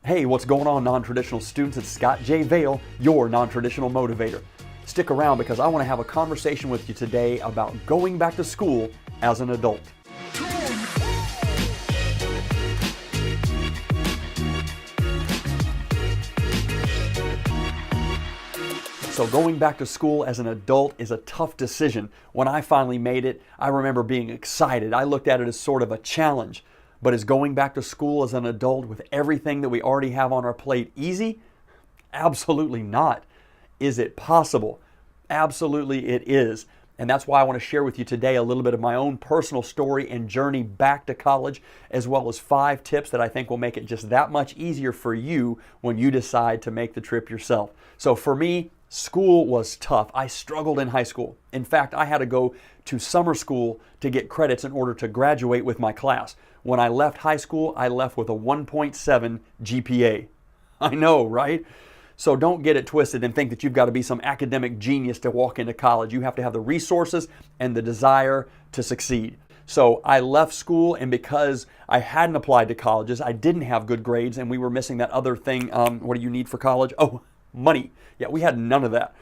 Hey, what's going on, non-traditional students? It's Scott J. Vale, your non-traditional motivator. Stick around because I want to have a conversation with you today about going back to school as an adult. So going back to school as an adult is a tough decision. When I finally made it, I remember being excited. I looked at it as sort of a challenge. But is going back to school as an adult with everything that we already have on our plate easy? Absolutely not. Is it possible? Absolutely it is. And that's why I want to share with you today a little bit of my own personal story and journey back to college, as well as 5 tips that I think will make it just that much easier for you when you decide to make the trip yourself. So for me, school was tough. I struggled in high school. In fact, I had to go to summer school to get credits in order to graduate with my class. When I left high school, I left with a 1.7 GPA. I know, right? So don't get it twisted and think that you've got to be some academic genius to walk into college. You have to have the resources and the desire to succeed. So I left school, and because I hadn't applied to colleges, I didn't have good grades, and we were missing that other thing. What do you need for college? Oh, money. Yeah, we had none of that.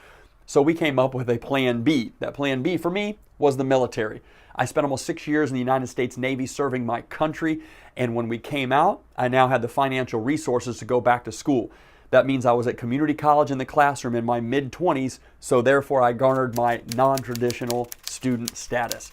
So we came up with a plan B. That plan B for me was the military. I spent almost 6 years in the United States Navy serving my country, and when we came out, I now had the financial resources to go back to school. That means I was at community college in the classroom in my mid-20s, so therefore I garnered my non-traditional student status.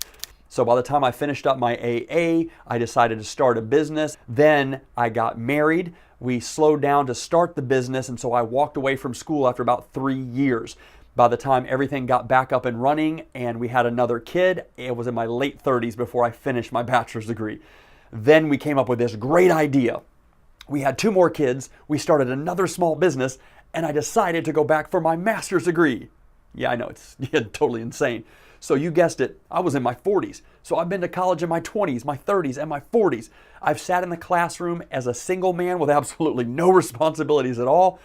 So by the time I finished up my AA, I decided to start a business. Then I got married. We slowed down to start the business, and so I walked away from school after about 3 years. By the time everything got back up and running and we had another kid, it was in my late 30s before I finished my bachelor's degree. Then we came up with this great idea. We had 2 more kids, we started another small business, and I decided to go back for my master's degree. Yeah, I know, it's totally insane. So you guessed it, I was in my 40s. So I've been to college in my 20s, my 30s, and my 40s. I've sat in the classroom as a single man with absolutely no responsibilities at all.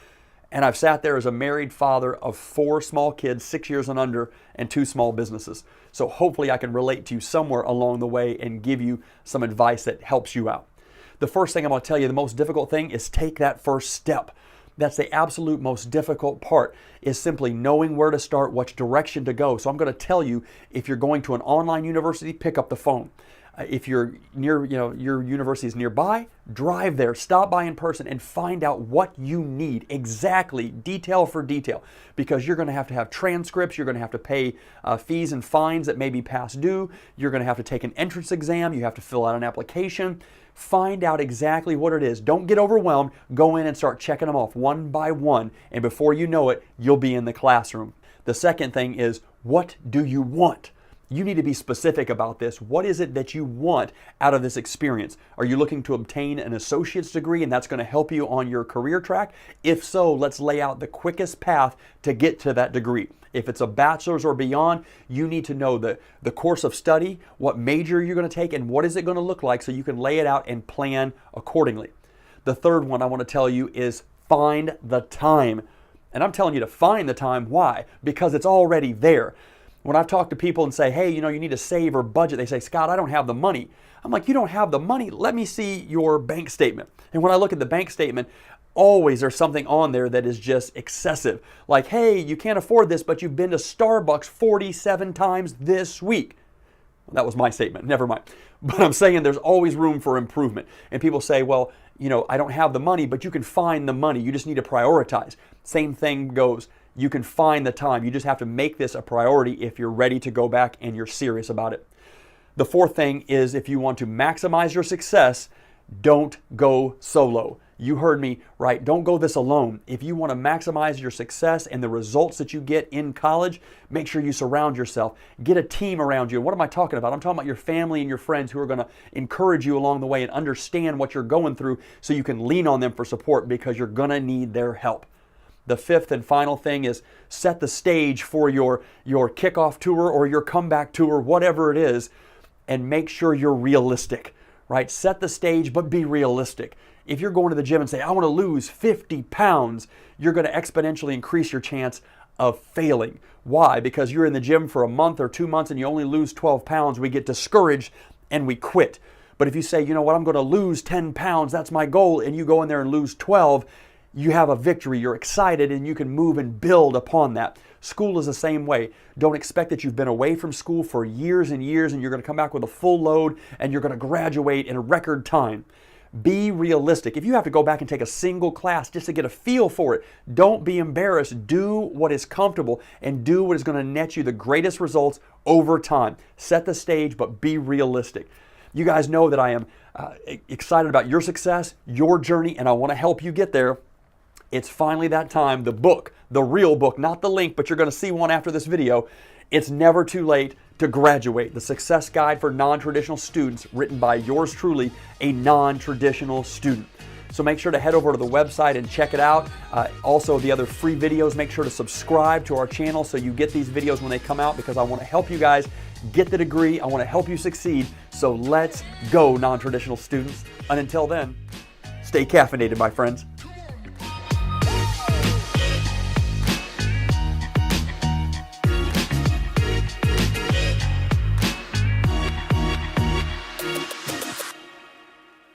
And I've sat there as a married father of 4 small kids, 6 years and under, and 2 small businesses. So hopefully I can relate to you somewhere along the way and give you some advice that helps you out. The first thing I'm going to tell you, the most difficult thing is take that first step. That's the absolute most difficult part, is simply knowing where to start, which direction to go. So I'm going to tell you, if you're going to an online university, pick up the phone. If you're near, your university is nearby, drive there, stop by in person and find out what you need exactly, detail for detail, because you're going to have transcripts, you're going to have to pay fees and fines that may be past due, you're going to have to take an entrance exam, you have to fill out an application. Find out exactly what it is. Don't get overwhelmed. Go in and start checking them off one by one, and before you know it, you'll be in the classroom. The second thing is, what do you want? You need to be specific about this. What is it that you want out of this experience? Are you looking to obtain an associate's degree and that's going to help you on your career track? If so, let's lay out the quickest path to get to that degree. If it's a bachelor's or beyond, you need to know the course of study, what major you're going to take, and what is it going to look like so you can lay it out and plan accordingly. The third one I want to tell you is find the time. And I'm telling you to find the time. Why? Because it's already there. When I've talked to people and say, hey, you need to save or budget, they say, Scott, I don't have the money. I'm like, you don't have the money? Let me see your bank statement. And when I look at the bank statement, always there's something on there that is just excessive. Like, hey, you can't afford this, but you've been to Starbucks 47 times this week. Well, that was my statement, never mind. But I'm saying there's always room for improvement. And people say, well, I don't have the money, but you can find the money. You just need to prioritize. Same thing goes. You can find the time. You just have to make this a priority if you're ready to go back and you're serious about it. The fourth thing is, if you want to maximize your success, don't go solo. You heard me right. Don't go this alone. If you want to maximize your success and the results that you get in college, make sure you surround yourself. Get a team around you. What am I talking about? I'm talking about your family and your friends who are going to encourage you along the way and understand what you're going through so you can lean on them for support, because you're going to need their help. The fifth and final thing is set the stage for your kickoff tour or your comeback tour, whatever it is, and make sure you're realistic, right? Set the stage, but be realistic. If you're going to the gym and say, I want to lose 50 pounds, you're going to exponentially increase your chance of failing. Why? Because you're in the gym for a month or 2 months and you only lose 12 pounds. We get discouraged and we quit. But if you say, you know what, I'm going to lose 10 pounds, that's my goal, and you go in there and lose 12, you have a victory, you're excited, and you can move and build upon that. School is the same way. Don't expect that you've been away from school for years and years and you're going to come back with a full load and you're going to graduate in a record time. Be realistic. If you have to go back and take a single class just to get a feel for it, don't be embarrassed. Do what is comfortable and do what is going to net you the greatest results over time. Set the stage, but be realistic. You guys know that I am excited about your success, your journey, and I want to help you get there. It's finally that time. The book, the real book, not the link, but you're going to see one after this video. It's Never Too Late to Graduate, the success guide for non-traditional students, written by yours truly, a non-traditional student. So make sure to head over to the website and check it out. Also, the other free videos, make sure to subscribe to our channel so you get these videos when they come out, because I want to help you guys get the degree. I want to help you succeed. So let's go, non-traditional students. And until then, stay caffeinated, my friends.